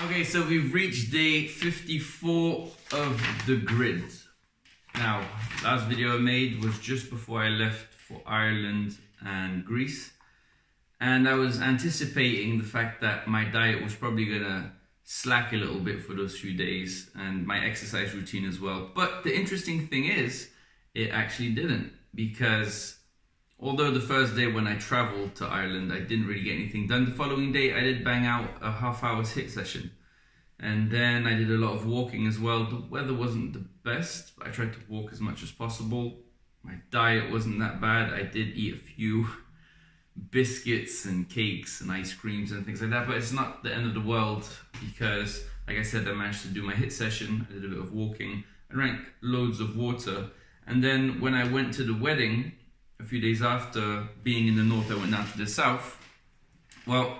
Okay, so we've reached day 54 of the grid. Now, last video I made was just before I left for Ireland and Greece. And I was anticipating the fact that my diet was probably gonna slack a little bit for those few days, and my exercise routine as well. But the interesting thing is, it actually didn't, because although the first day when I traveled to Ireland, I didn't really get anything done, the following day I did bang out a half-hour HIIT session. And then I did a lot of walking as well. The weather wasn't the best, but I tried to walk as much as possible. My diet wasn't that bad. I did eat a few biscuits and cakes and ice creams and things like that, but it's not the end of the world because, like I said, I managed to do my HIIT session. I did a bit of walking. I drank loads of water. And then when I went to the wedding, a few days after being in the north, I went down to the south. Well,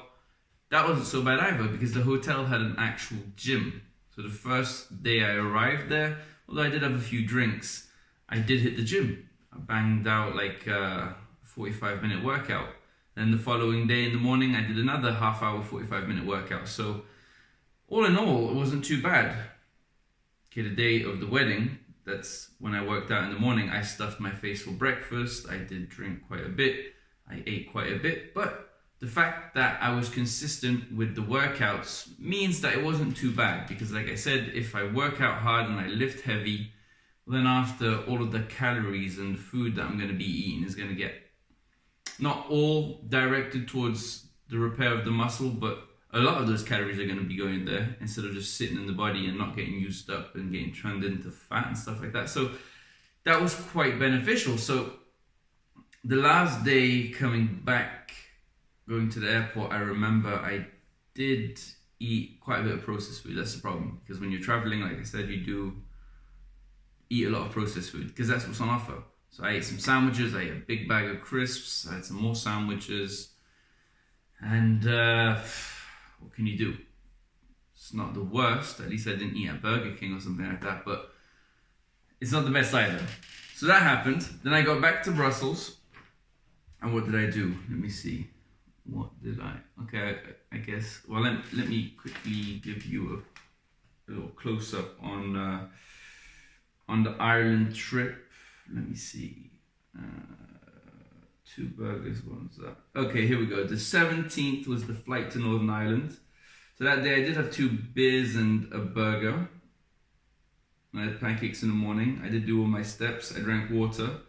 that wasn't so bad either because the hotel had an actual gym. So the first day I arrived there, although I did have a few drinks, I did hit the gym. I banged out like a 45-minute workout. Then the following day in the morning, I did another half-hour, 45-minute workout. So all in all, it wasn't too bad. Okay, the day of the wedding, that's when I worked out in the morning. I stuffed my face for breakfast. I did drink quite a bit. I ate quite a bit. But the fact that I was consistent with the workouts means that it wasn't too bad. Because like I said, if I work out hard and I lift heavy, then after all of the calories and the food that I'm going to be eating is going to get not all directed towards the repair of the muscle, but a lot of those calories are going to be going there instead of just sitting in the body and not getting used up and getting turned into fat and stuff like that. So that was quite beneficial. So the last day coming back, going to the airport, I remember I did eat quite a bit of processed food. That's the problem, because when you're traveling, like I said, you do eat a lot of processed food because that's what's on offer. So I ate some sandwiches, I ate a big bag of crisps, I had some more sandwiches, and what can you do? It's not the worst. At least I didn't eat at Burger King or something like that, but it's not the best either. So that happened. Then I got back to Brussels, and what did I do? Let me see. What did I? Okay, I guess. Well, let me quickly give you a little close up on the Ireland trip. Let me see. 2 burgers, one's that. Okay, here we go. The 17th was the flight to Northern Ireland. So that day I did have 2 beers and a burger. I had pancakes in the morning. I did do all my steps. I drank water.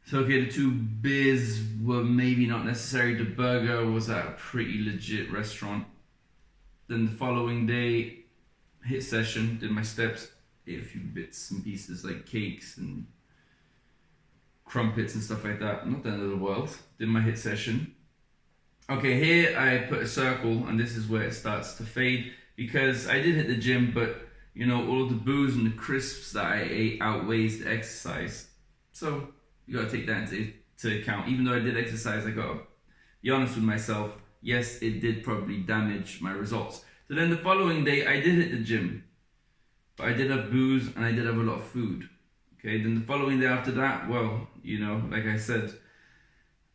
So okay, the 2 beers were maybe not necessary. The burger was at a pretty legit restaurant. Then the following day, HIIT session, did my steps, ate a few bits and pieces like cakes and crumpets and stuff like that. Not the end of the world. Did my HIIT session. Okay, here I put a circle, and this is where it starts to fade because I did hit the gym, but you know, all of the booze and the crisps that I ate outweighs the exercise. So you gotta take that into account. Even though I did exercise, I gotta be honest with myself. Yes, it did probably damage my results. So then the following day, I did hit the gym, but I did have booze and I did have a lot of food. Okay, then the following day after that, well, you know, like I said,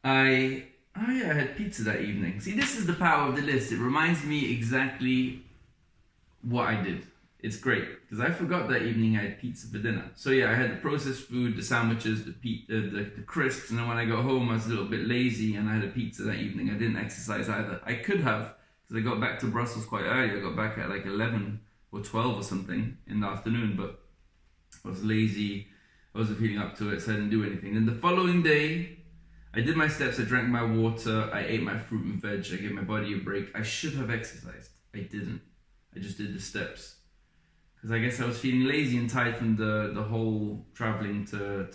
I had pizza that evening. See, this is the power of the list. It reminds me exactly what I did. It's great, because I forgot that evening I had pizza for dinner. So yeah, I had the processed food, the sandwiches, the crisps, and then when I got home, I was a little bit lazy and I had a pizza that evening. I didn't exercise either. I could have, because I got back to Brussels quite early. I got back at like 11 or 12 or something in the afternoon, but I was lazy. I wasn't feeling up to it, so I didn't do anything. Then the following day, I did my steps, I drank my water, I ate my fruit and veg, I gave my body a break. I should have exercised. I didn't. I just did the steps. Because I guess I was feeling lazy and tired from the whole traveling to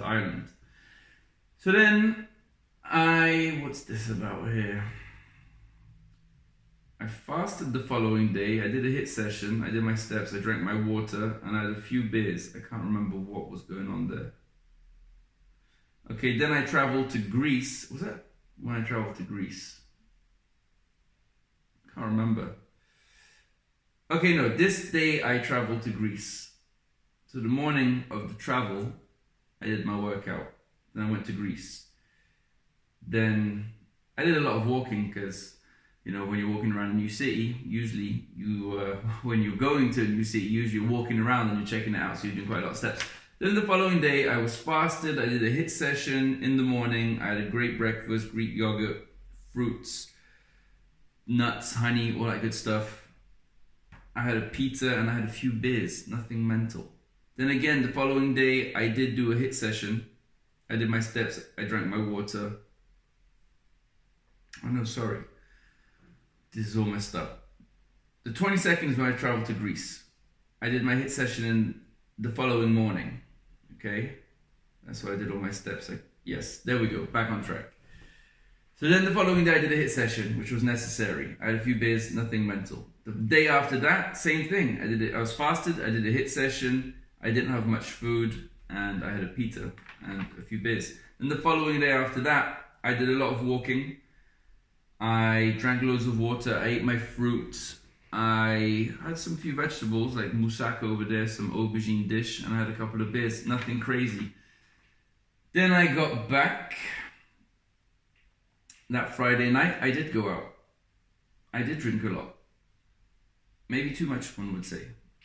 Ireland. So then what's this about here? I fasted the following day. I did a HIIT session. I did my steps. I drank my water and I had a few beers. I can't remember what was going on there. Okay, then I traveled to Greece. Was that when I traveled to Greece? Can't remember. Okay, no, this day I traveled to Greece. So the morning of the travel, I did my workout. Then I went to Greece. Then I did a lot of walking because You know, when you're walking around a new city, usually when you're going to a new city, usually you're walking around and you're checking it out, so you're doing quite a lot of steps. Then the following day, I was fasted. I did a HIIT session in the morning. I had a great breakfast, Greek yogurt, fruits, nuts, honey, all that good stuff. I had a pizza and I had a few beers, nothing mental. Then again, the following day, I did do a HIIT session. I did my steps, I drank my water. Oh no, sorry. This is all messed up. The 22nd is when I traveled to Greece. I did my HIIT session in the following morning. Okay, that's why I did all my steps. Yes, there we go, back on track. So then the following day I did a HIIT session, which was necessary. I had a few beers, nothing mental. The day after that, same thing. I was fasted, I did a HIIT session, I didn't have much food, and I had a pizza and a few beers. Then the following day after that, I did a lot of walking. I drank loads of water, I ate my fruit. I had some few vegetables like moussaka over there, some aubergine dish, and I had a couple of beers, nothing crazy. Then I got back. That Friday night, I did go out. I did drink a lot. Maybe too much, one would say.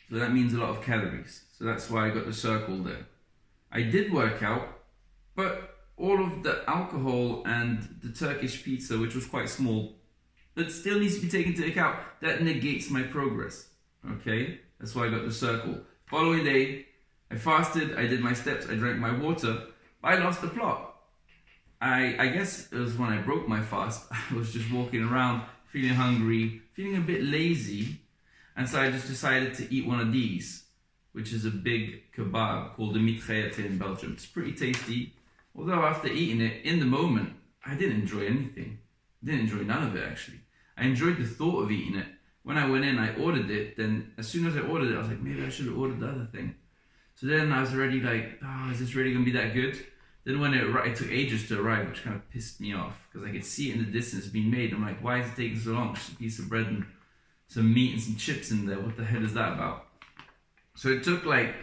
So that means a lot of calories. So that's why I got the circle there. I did work out, but all of the alcohol and the Turkish pizza, which was quite small, that still needs to be taken into account. That negates my progress, okay? That's why I got the circle. Following day, I fasted, I did my steps, I drank my water, but I lost the plot. I guess it was when I broke my fast. I was just walking around, feeling hungry, feeling a bit lazy, and so I just decided to eat one of these, which is a big kebab called the mitraillette in Belgium. It's pretty tasty, although after eating it, in the moment, I didn't enjoy anything. I didn't enjoy none of it, actually. I enjoyed the thought of eating it. When I went in, I ordered it. Then as soon as I ordered it, I was like, maybe I should have ordered the other thing. So then I was already like, oh, is this really going to be that good? Then when it took ages to arrive, which kind of pissed me off, because I could see it in the distance being made. I'm like, why is it taking so long? Just a piece of bread and some meat and some chips in there. What the hell is that about? So it took like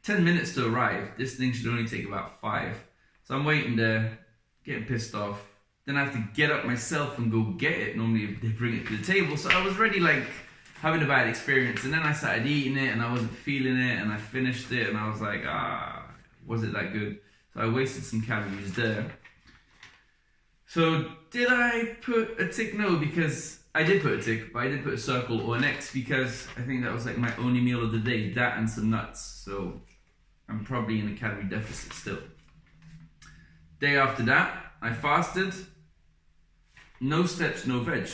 10 minutes to arrive. This thing should only take about 5. So I'm waiting there, getting pissed off. Then I have to get up myself and go get it. Normally they bring it to the table. So I was already like having a bad experience. And then I started eating it and I wasn't feeling it. And I finished it and I was like, was it that good? So I wasted some calories there. So did I put a tick? No, because I did put a tick, but I did put a circle or an X because I think that was like my only meal of the day. That and some nuts. So I'm probably in a calorie deficit still. Day after that, I fasted. No steps, no veg.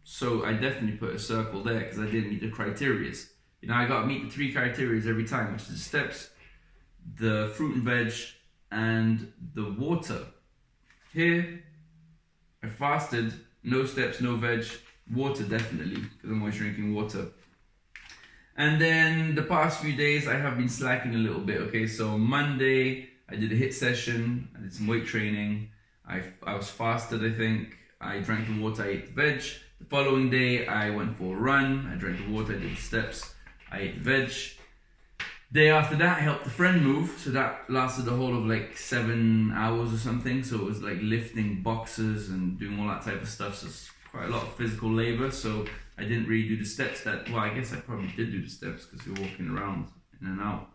So I definitely put a circle there because I didn't meet the criteria. You know, I got to meet the 3 criteria every time, which is the steps, the fruit and veg, and the water. Here, I fasted, no steps, no veg, water definitely, because I'm always drinking water. And then the past few days, I have been slacking a little bit, okay? So Monday, I did a HIIT session, I did some weight training, I was fasted, I think. I drank the water, I ate the veg. The following day, I went for a run. I drank the water, I did the steps, I ate the veg. Day after that, I helped a friend move. So that lasted the whole of like 7 hours or something. So it was like lifting boxes and doing all that type of stuff. So it's quite a lot of physical labor. So I didn't really do the steps well, I guess I probably did do the steps because you're walking around in and out.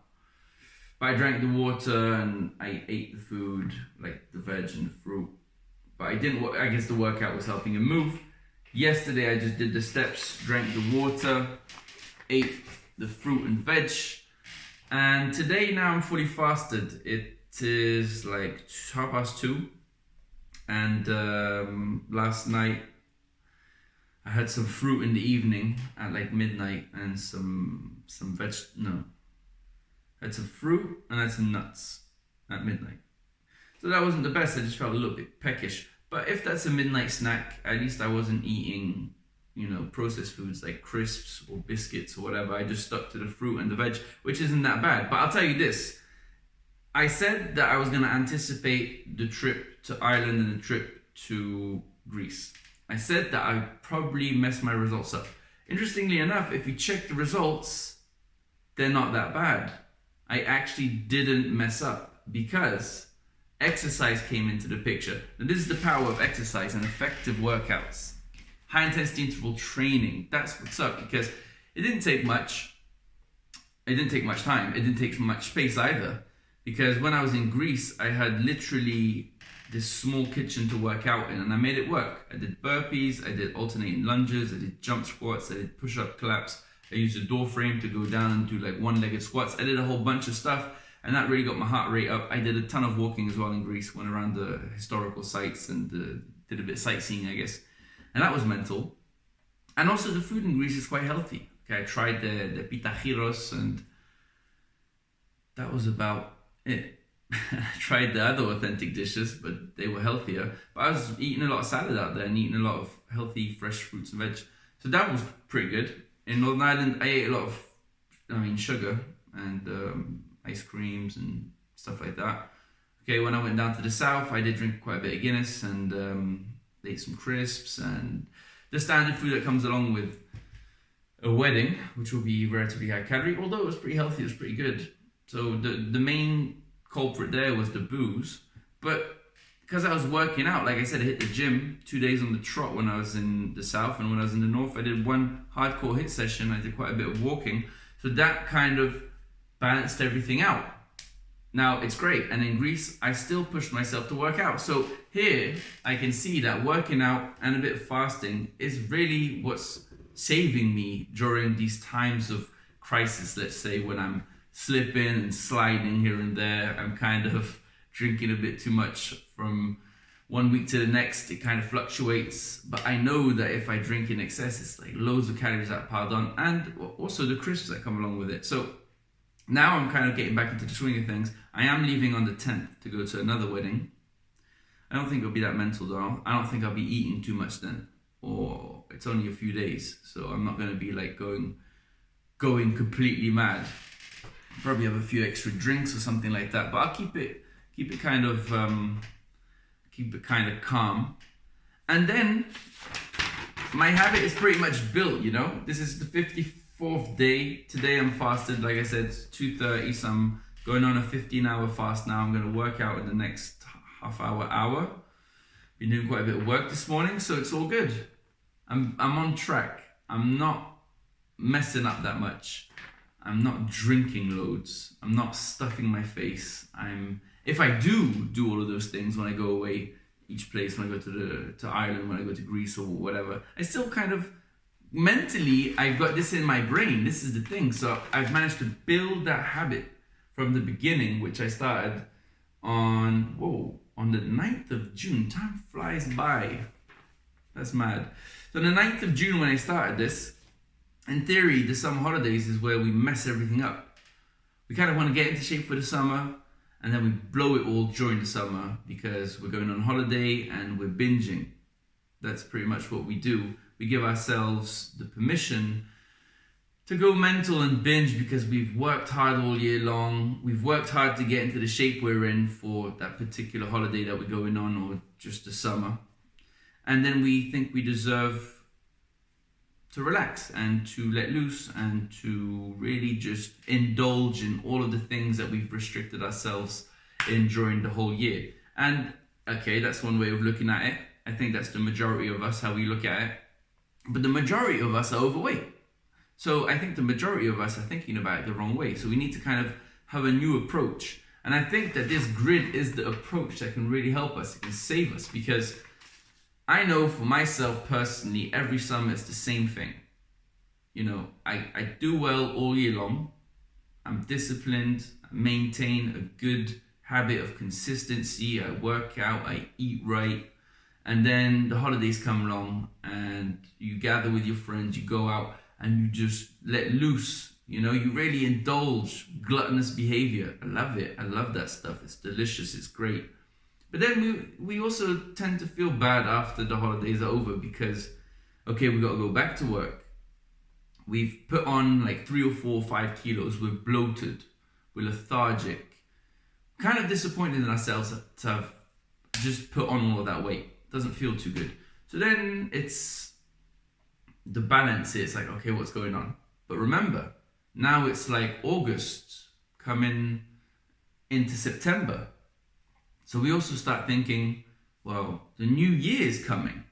But I drank the water and I ate the food, like the veg and the fruit. But I guess the workout was helping him move. Yesterday I just did the steps, drank the water, ate the fruit and veg. And today now I'm fully fasted. It is like 2:30. And last night I had some fruit in the evening at like midnight and some I had some fruit and I had some nuts at midnight. So that wasn't the best, I just felt a little bit peckish. But if that's a midnight snack, at least I wasn't eating, you know, processed foods like crisps or biscuits or whatever. I just stuck to the fruit and the veg, which isn't that bad. But I'll tell you this, I said that I was gonna anticipate the trip to Ireland and the trip to Greece. I said that I'd probably mess my results up. Interestingly enough, if you check the results, they're not that bad. I actually didn't mess up because exercise came into the picture. And this is the power of exercise and effective workouts. high intensity interval training. That's what's up, because it didn't take much. It didn't take much time. It didn't take much space either, because when I was in Greece, I had literally this small kitchen to work out in, and I made it work. I did burpees, I did alternating lunges, I did jump squats, I did push-up claps. I used a door frame to go down and do like one-legged squats. I did a whole bunch of stuff, and that really got my heart rate up. I did a ton of walking as well in Greece, went around the historical sites and did a bit of sightseeing, I guess. And that was mental. And also the food in Greece is quite healthy. Okay, I tried the pita gyros, and that was about it. I tried the other authentic dishes, but they were healthier. But I was eating a lot of salad out there and eating a lot of healthy, fresh fruits and veg. So that was pretty good. In Northern Ireland, I ate a lot of, sugar and ice creams and stuff like that. Okay, when I went down to the south, I did drink quite a bit of Guinness and ate some crisps and the standard food that comes along with a wedding, which will be relatively high calorie, although it was pretty healthy, it was pretty good. So the main culprit there was the booze, but because I was working out, like I said, I hit the gym 2 days on the trot when I was in the south, and when I was in the north, I did one hardcore HIIT session. I did quite a bit of walking, so that kind of balanced everything out. Now it's great, and in Greece, I still pushed myself to work out. So here, I can see that working out and a bit of fasting is really what's saving me during these times of crisis. Let's say when I'm slipping and sliding here and there, I'm kind of drinking a bit too much from one week to the next. It kind of fluctuates, but I know that if I drink in excess, it's like loads of calories that are piled on, and also the crisps that come along with it. So now I'm kind of getting back into the swing of things. I am leaving on the 10th to go to another wedding. I don't think it'll be that mental though. I don't think I'll be eating too much then, or it's only a few days, so I'm not going to be like going completely mad. Probably have a few extra drinks or something like that, but I'll keep it kind of calm. And then my habit is pretty much built, This is the 54th day. Today I'm fasted, like I said, it's 2:30, so I'm going on a 15-hour fast now. I'm going to work out in the next half hour. Been doing quite a bit of work this morning, so it's all good. I'm on track. I'm not messing up that much. I'm not drinking loads. I'm not stuffing my face. If I do all of those things when I go away, each place, when I go to Ireland, when I go to Greece or whatever, I still kind of mentally, I've got this in my brain. This is the thing. So I've managed to build that habit from the beginning, which I started on the 9th of June. Time flies by. That's mad. So on the 9th of June when I started this, in theory, the summer holidays is where we mess everything up. We kind of want to get into shape for the summer, and then we blow it all during the summer because we're going on holiday and we're binging. That's pretty much what we do. We give ourselves the permission to go mental and binge because we've worked hard all year long. We've worked hard to get into the shape we're in for that particular holiday that we're going on, or just the summer. And then we think we deserve to relax and to let loose and to really just indulge in all of the things that we've restricted ourselves in during the whole year. And okay, that's one way of looking at it. I think that's the majority of us, how we look at it. But the majority of us are overweight. So I think the majority of us are thinking about it the wrong way. So we need to kind of have a new approach. And I think that this grid is the approach that can really help us. It can save us, because I know for myself personally, every summer it's the same thing. I do well all year long. I'm disciplined, I maintain a good habit of consistency, I work out, I eat right. And then the holidays come along and you gather with your friends, you go out and you just let loose. You really indulge gluttonous behavior. I love it. I love that stuff. It's delicious. It's great. But then we also tend to feel bad after the holidays are over because, okay, we got to go back to work. We've put on like 3 or 4 or 5 kilos. We're bloated. We're lethargic. Kind of disappointed in ourselves to have just put on all of that weight. Doesn't feel too good. So then it's the balance. It's like, okay, what's going on? But remember, now it's like August coming into September. So we also start thinking, well, the new year is coming.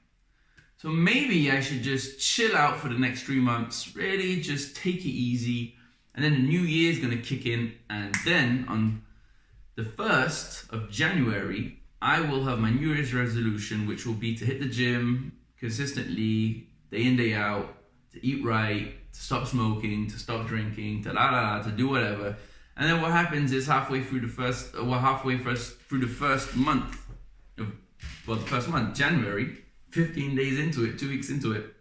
So maybe I should just chill out for the next 3 months, really just take it easy. And then the new year is going to kick in. And then on the 1st of January, I will have my New Year's resolution, which will be to hit the gym consistently, day in, day out, to eat right, to stop smoking, to stop drinking, to do whatever. And then what happens is halfway through the first month, January, 15 days into it, 2 weeks into it,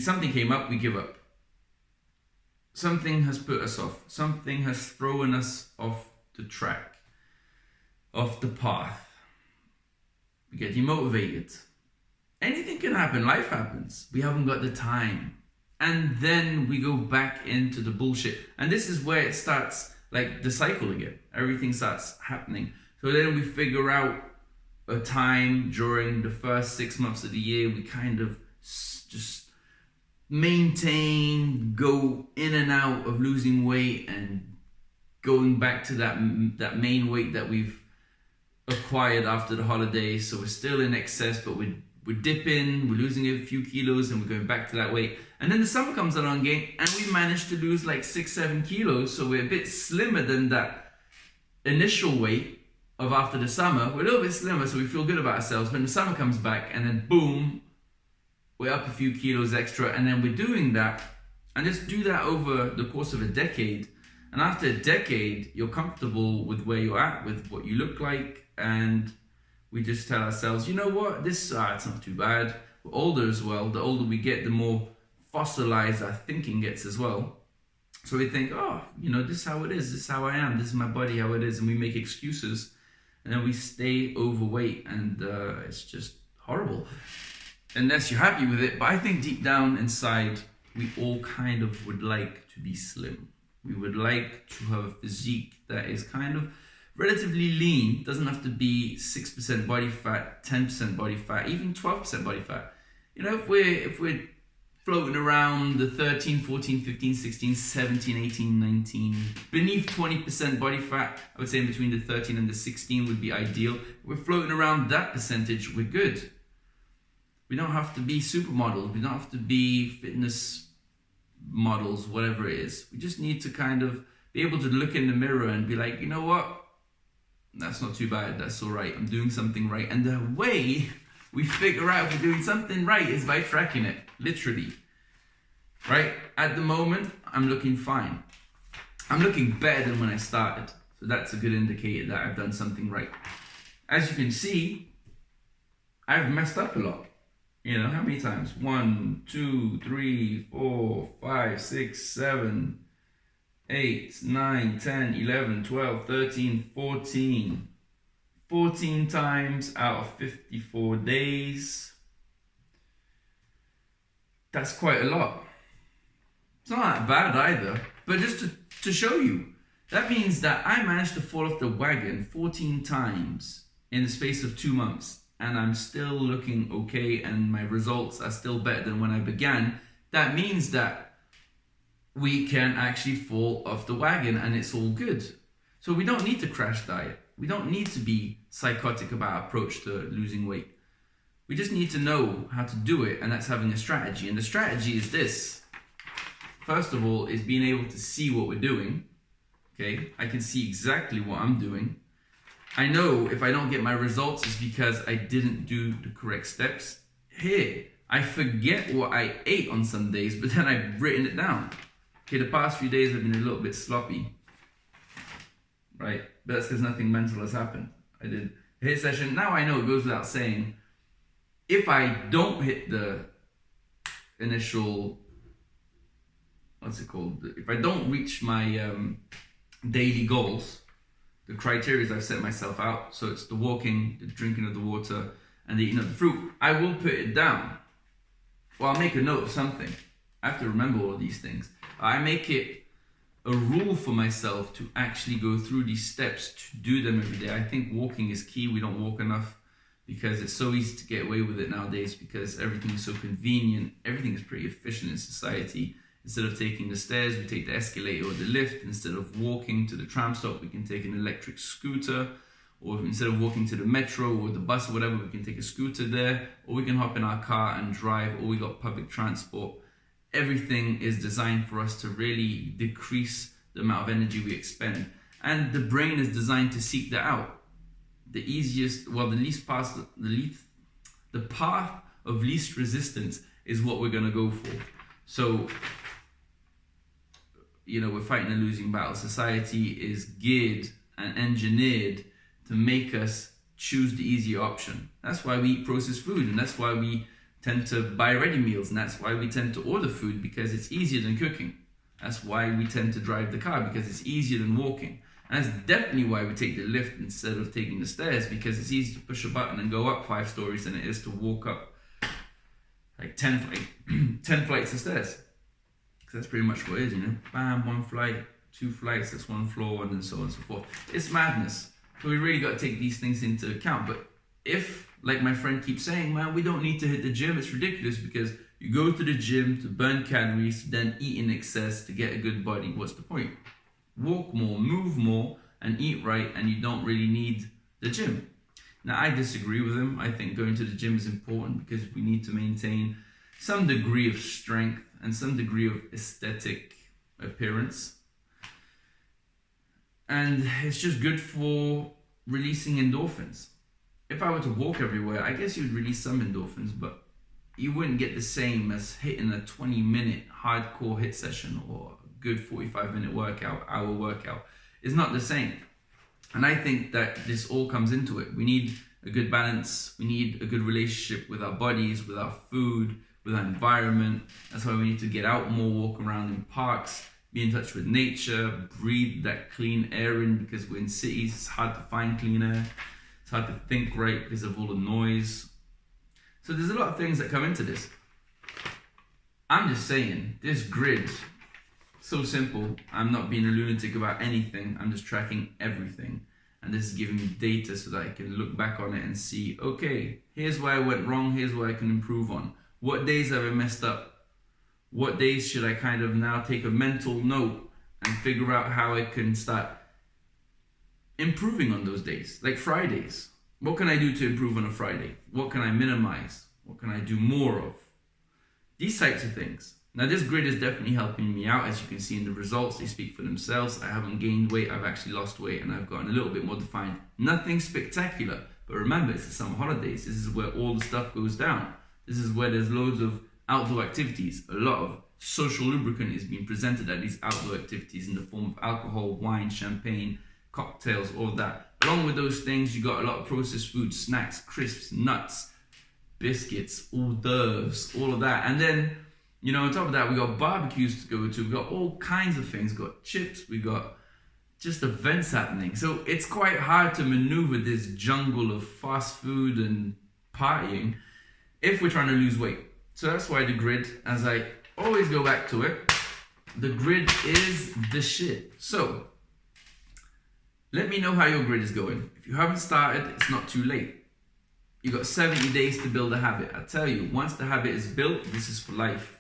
something came up, we give up. Something has put us off. Something has thrown us off the track, off the path. We get demotivated. Anything can happen, life happens. We haven't got the time. And then we go back into the bullshit. And this is where it starts, like the cycle again. Everything starts happening. So then we figure out a time during the first 6 months of the year, we kind of just maintain, go in and out of losing weight and going back to that main weight that we've acquired after the holidays. So we're still in excess, but we're dipping, we're losing a few kilos and we're going back to that weight. And then the summer comes along again and we managed to lose like 6-7 kilos. So we're a bit slimmer than that initial weight of after the summer. We're a little bit slimmer, so we feel good about ourselves. But the summer comes back and then boom, we're up a few kilos extra. And then we're doing that and just do that over the course of a decade. And after a decade, you're comfortable with where you're at, with what you look like. And we just tell ourselves, you know what, it's not too bad. We're older as well. The older we get, the more fossilized our thinking gets as well. So we think, oh, you know, this is how it is. This is how I am. This is my body, how it is. And we make excuses. And then we stay overweight. And it's just horrible. Unless you're happy with it. But I think deep down inside, we all kind of would like to be slim. We would like to have a physique that is kind of relatively lean. Doesn't have to be 6% body fat, 10% body fat, even 12% body fat. You know, if we're floating around the 13, 14, 15, 16, 17, 18, 19, beneath 20% body fat, I would say in between the 13 and the 16 would be ideal. If we're floating around that percentage, we're good. We don't have to be supermodels. We don't have to be fitness models, whatever it is. We just need to kind of be able to look in the mirror and be like, you know what? That's not too bad. That's all right. I'm doing something right. And the way we figure out if we're doing something right is by tracking it, literally. Right? At the moment, I'm looking fine. I'm looking better than when I started. So that's a good indicator that I've done something right. As you can see, I've messed up a lot. You know, how many times? 1, 2, 3, 4, 5, 6, 7, 8, 9, 10, 11, 12, 13, 14. 14 times out of 54 days. That's quite a lot. It's not that bad either. But just to show you, that means that I managed to fall off the wagon 14 times in the space of 2 months. And I'm still looking okay and my results are still better than when I began. That means that we can actually fall off the wagon and it's all good. So we don't need to crash diet. We don't need to be psychotic about our approach to losing weight. We just need to know how to do it, and that's having a strategy. And the strategy is this. First of all, is being able to see what we're doing. Okay, I can see exactly what I'm doing. I know if I don't get my results, it's because I didn't do the correct steps. Here, I forget what I ate on some days, but then I've written it down. Okay, the past few days have been a little bit sloppy. Right? But that's because nothing mental has happened. I did a HIIT session. Now I know it goes without saying, if I don't hit the initial, if I don't reach my daily goals, the criteria I've set myself out, so it's the walking, the drinking of the water, and the eating of the fruit, I will put it down. Well, I'll make a note of something. I have to remember all these things. I make it a rule for myself to actually go through these steps, to do them every day. I think walking is key. We don't walk enough because it's so easy to get away with it nowadays because everything is so convenient. Everything is pretty efficient in society. Instead of taking the stairs, we take the escalator or the lift. Instead of walking to the tram stop, we can take an electric scooter or instead of walking to the metro or the bus or whatever, we can take a scooter there, or we can hop in our car and drive, or we got public transport. Everything is designed for us to really decrease the amount of energy we expend. And the brain is designed to seek that out. The path of least resistance is what we're gonna go for. So, we're fighting a losing battle. Society is geared and engineered to make us choose the easier option. That's why we eat processed food, and that's why we tend to buy ready meals, and that's why we tend to order food, because it's easier than cooking. That's why we tend to drive the car, because it's easier than walking. And that's definitely why we take the lift instead of taking the stairs, because it's easier to push a button and go up 5 stories than it is to walk up like 10 flights of stairs. Because that's pretty much what it is, Bam, 1 flight, 2 flights, that's 1 floor, and then so on and so forth. It's madness. So we really got to take these things into account. But if, like my friend keeps saying, man, we don't need to hit the gym, it's ridiculous, because you go to the gym to burn calories, then eat in excess to get a good body. What's the point? Walk more, move more, and eat right, and you don't really need the gym. Now, I disagree with him. I think going to the gym is important because we need to maintain some degree of strength and some degree of aesthetic appearance. And it's just good for releasing endorphins. If I were to walk everywhere, I guess you would release some endorphins, but you wouldn't get the same as hitting a 20-minute hardcore hit session or a good 45-minute hour workout. It's not the same. And I think that this all comes into it. We need a good balance. We need a good relationship with our bodies, with our food, with our environment. That's why we need to get out more, walk around in parks, be in touch with nature, breathe that clean air in, because we're in cities, it's hard to find clean air. It's hard to think right because of all the noise. So there's a lot of things that come into this. I'm just saying, this grid, so simple. I'm not being a lunatic about anything. I'm just tracking everything. And this is giving me data so that I can look back on it and see, okay, here's where I went wrong, here's what I can improve on. What days have I messed up? What days should I kind of now take a mental note and figure out how I can start improving on those days? Like Fridays. What can I do to improve on a Friday? What can I minimize? What can I do more of? These types of things. Now this grid is definitely helping me out. As you can see in the results, they speak for themselves. I haven't gained weight, I've actually lost weight, and I've gotten a little bit more defined. Nothing spectacular, but remember, it's the summer holidays. This is where all the stuff goes down. This is where there's loads of outdoor activities. A lot of social lubricant is being presented at these outdoor activities in the form of alcohol, wine, champagne, cocktails, all of that. Along with those things, you got a lot of processed food, snacks, crisps, nuts, biscuits, hors d'oeuvres, all of that. And then, on top of that, we got barbecues to go to. We got all kinds of things. We got chips. We got just events happening. So it's quite hard to maneuver this jungle of fast food and partying if we're trying to lose weight. So that's why the grid, as I always go back to it, the grid is the shit. So let me know how your grid is going. If you haven't started, it's not too late. You got 70 days to build a habit. I tell you, once the habit is built, this is for life.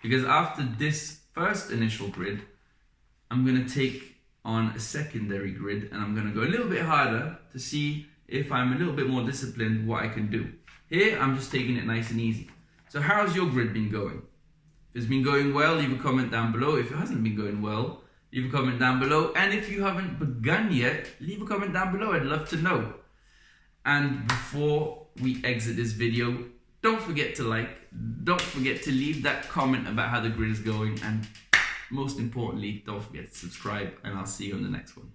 Because after this first initial grid, I'm going to take on a secondary grid, and I'm going to go a little bit harder to see if I'm a little bit more disciplined, what I can do. Here, I'm just taking it nice and easy. So how's your grid been going? If it's been going well, leave a comment down below. If it hasn't been going well, leave a comment down below. And if you haven't begun yet, leave a comment down below. I'd love to know. And before we exit this video, don't forget to like, don't forget to leave that comment about how the grid is going, and most importantly, don't forget to subscribe, and I'll see you on the next one.